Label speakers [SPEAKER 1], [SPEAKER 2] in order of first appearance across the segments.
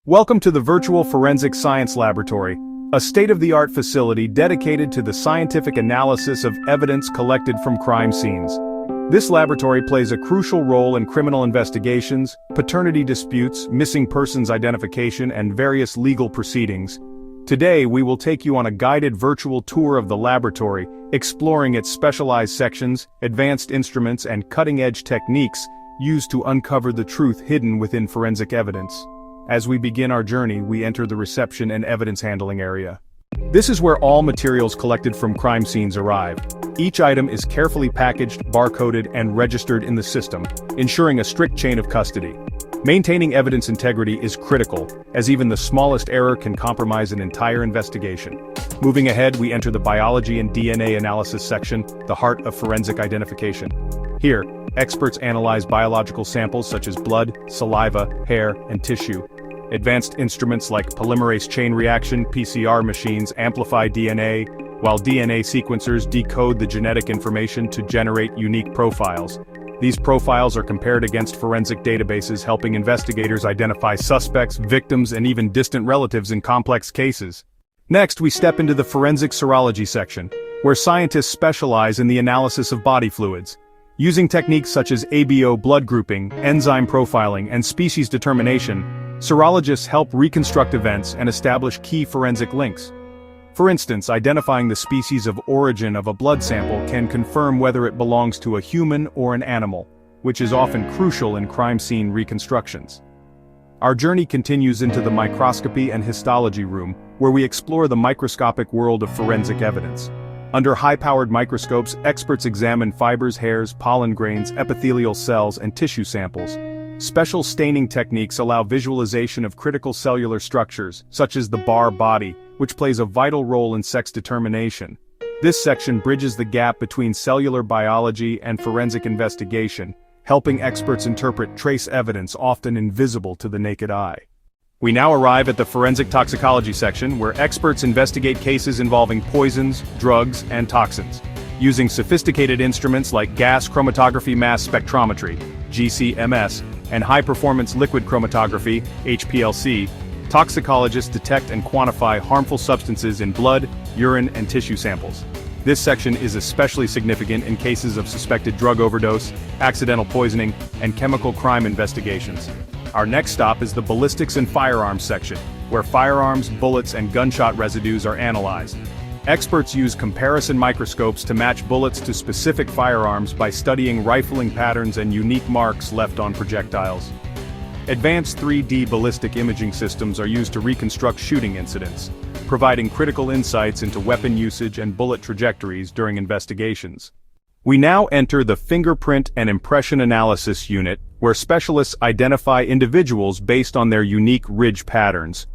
[SPEAKER 1] Welcome to the Virtual Forensic Science Laboratory, a state-of-the-art facility dedicated to the scientific analysis of evidence collected from crime scenes. This laboratory plays a crucial role in criminal investigations, paternity disputes, missing persons identification, and various legal proceedings. Today, we will take you on a guided virtual tour of the laboratory, exploring its specialized sections, advanced instruments, and cutting-edge techniques used to uncover the truth hidden within forensic evidence. As we begin our journey, we enter the reception and evidence handling area. This is where all materials collected from crime scenes arrive. Each item is carefully packaged, barcoded, and registered in the system, ensuring a strict chain of custody. Maintaining evidence integrity is critical, as even the smallest error can compromise an entire investigation. Moving ahead, we enter the biology and DNA analysis section, the heart of forensic identification. Here, experts analyze biological samples such as blood, saliva, hair, and tissue. Advanced instruments like polymerase chain reaction (PCR) machines amplify DNA, while DNA sequencers decode the genetic information to generate unique profiles. These profiles are compared against forensic databases, helping investigators identify suspects, victims, and even distant relatives in complex cases. Next, we step into the forensic serology section, where scientists specialize in the analysis of body fluids. Using techniques such as ABO blood grouping, enzyme profiling, and species determination, serologists help reconstruct events and establish key forensic links. For instance, identifying the species of origin of a blood sample can confirm whether it belongs to a human or an animal, which is often crucial in crime scene reconstructions. Our journey continues into the microscopy and histology room, where we explore the microscopic world of forensic evidence. Under high-powered microscopes, experts examine fibers, hairs, pollen grains, epithelial cells, and tissue samples. Special staining techniques allow visualization of critical cellular structures, such as the Barr body, which plays a vital role in sex determination. This section bridges the gap between cellular biology and forensic investigation, helping experts interpret trace evidence often invisible to the naked eye. We now arrive at the forensic toxicology section, where experts investigate cases involving poisons, drugs, and toxins. Using sophisticated instruments like gas chromatography mass spectrometry, GCMS, and high-performance liquid chromatography, HPLC, toxicologists detect and quantify harmful substances in blood, urine, and tissue samples. This section is especially significant in cases of suspected drug overdose, accidental poisoning, and chemical crime investigations. Our next stop is the ballistics and firearms section, where firearms, bullets, and gunshot residues are analyzed. Experts use comparison microscopes to match bullets to specific firearms by studying rifling patterns and unique marks left on projectiles. Advanced 3D ballistic imaging systems are used to reconstruct shooting incidents, providing critical insights into weapon usage and bullet trajectories during investigations. We now enter the fingerprint and impression analysis unit, where specialists identify individuals based on their unique ridge patterns.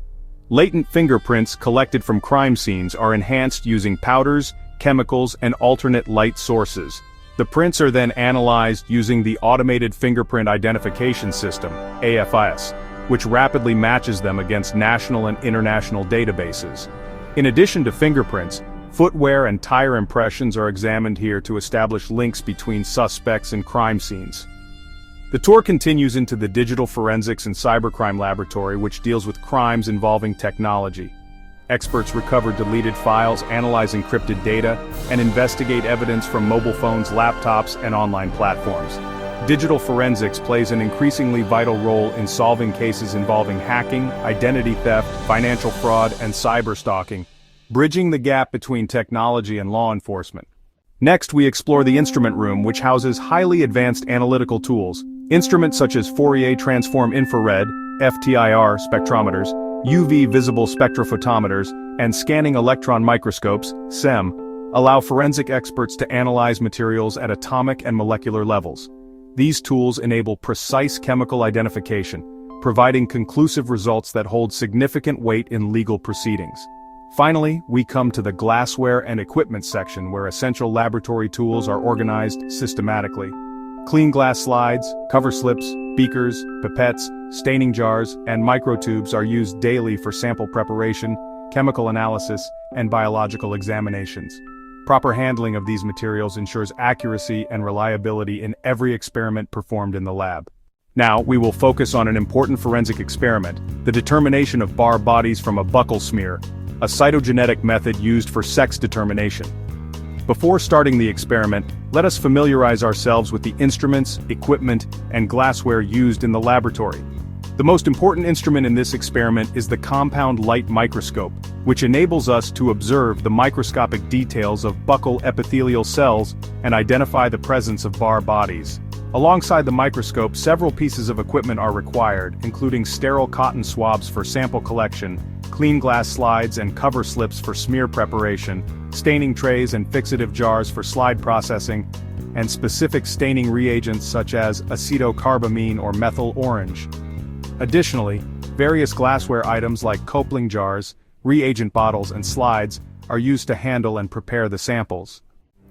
[SPEAKER 1] Latent fingerprints collected from crime scenes are enhanced using powders, chemicals, and alternate light sources. The prints are then analyzed using the Automated Fingerprint Identification System, AFIS, which rapidly matches them against national and international databases. In addition to fingerprints, footwear and tire impressions are examined here to establish links between suspects and crime scenes. The tour continues into the Digital Forensics and Cybercrime Laboratory, which deals with crimes involving technology. Experts recover deleted files, analyze encrypted data, and investigate evidence from mobile phones, laptops, and online platforms. Digital forensics plays an increasingly vital role in solving cases involving hacking, identity theft, financial fraud, and cyberstalking, bridging the gap between technology and law enforcement. Next, we explore the instrument room, which houses highly advanced analytical tools. Instruments such as Fourier transform infrared, FTIR spectrometers, UV visible spectrophotometers, and scanning electron microscopes, SEM, allow forensic experts to analyze materials at atomic and molecular levels. These tools enable precise chemical identification, providing conclusive results that hold significant weight in legal proceedings. Finally, we come to the glassware and equipment section, where essential laboratory tools are organized systematically. Clean glass slides, cover slips, beakers, pipettes, staining jars, and microtubes are used daily for sample preparation, chemical analysis, and biological examinations. Proper handling of these materials ensures accuracy and reliability in every experiment performed in the lab. Now, we will focus on an important forensic experiment, the determination of Barr bodies from a buccal smear, a cytogenetic method used for sex determination. Before starting the experiment, let us familiarize ourselves with the instruments, equipment, and glassware used in the laboratory. The most important instrument in this experiment is the compound light microscope, which enables us to observe the microscopic details of buccal epithelial cells and identify the presence of Barr bodies. Alongside the microscope, several pieces of equipment are required, including sterile cotton swabs for sample collection, clean glass slides and cover slips for smear preparation, staining trays and fixative jars for slide processing, and specific staining reagents such as acetocarbamine or methyl orange. Additionally, various glassware items like Copeling jars, reagent bottles and slides are used to handle and prepare the samples.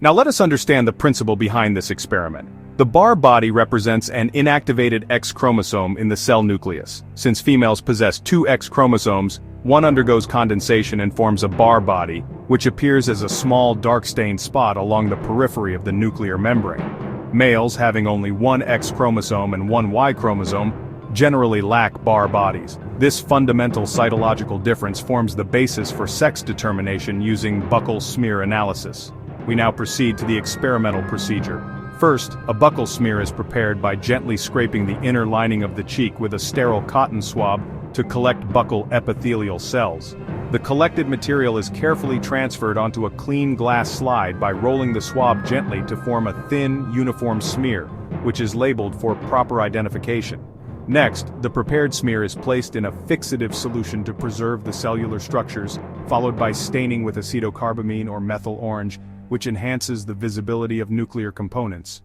[SPEAKER 1] Now let us understand the principle behind this experiment. The Barr body represents an inactivated X chromosome in the cell nucleus. Since females possess two X chromosomes, one undergoes condensation and forms a Barr body, which appears as a small dark-stained spot along the periphery of the nuclear membrane. Males having only one X chromosome and one Y chromosome generally lack Barr bodies. This fundamental cytological difference forms the basis for sex determination using buccal smear analysis. We now proceed to the experimental procedure. First, a buccal smear is prepared by gently scraping the inner lining of the cheek with a sterile cotton swab to collect buccal epithelial cells. The collected material is carefully transferred onto a clean glass slide by rolling the swab gently to form a thin, uniform smear, which is labeled for proper identification. Next, the prepared smear is placed in a fixative solution to preserve the cellular structures, followed by staining with acetocarbamine or methyl orange, which enhances the visibility of nuclear components.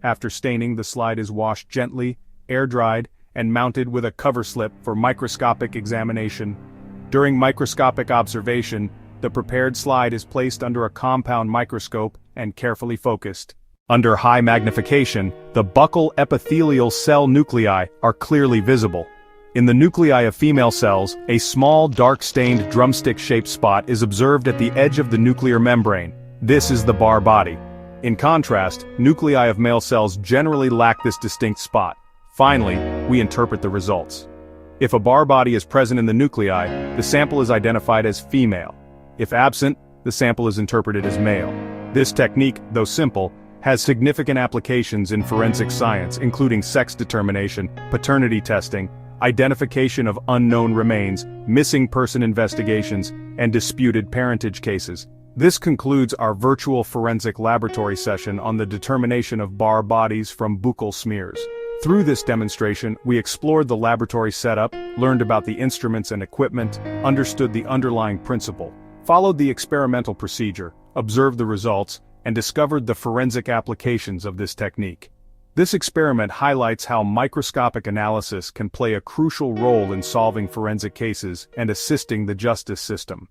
[SPEAKER 1] After staining, the slide is washed gently, air-dried, and mounted with a cover slip for microscopic examination. During microscopic observation, the prepared slide is placed under a compound microscope and carefully focused. Under high magnification, the buccal epithelial cell nuclei are clearly visible. In the nuclei of female cells, a small dark-stained drumstick-shaped spot is observed at the edge of the nuclear membrane. This is the Barr body. In contrast, nuclei of male cells generally lack this distinct spot. Finally, we interpret the results. If a Barr body is present in the nuclei, the sample is identified as female. If absent, the sample is interpreted as male. This technique, though simple, has significant applications in forensic science, including sex determination, paternity testing, identification of unknown remains, missing person investigations, and disputed parentage cases. This concludes our virtual forensic laboratory session on the determination of Barr bodies from buccal smears. Through this demonstration, we explored the laboratory setup, learned about the instruments and equipment, understood the underlying principle, followed the experimental procedure, observed the results, and discovered the forensic applications of this technique. This experiment highlights how microscopic analysis can play a crucial role in solving forensic cases and assisting the justice system.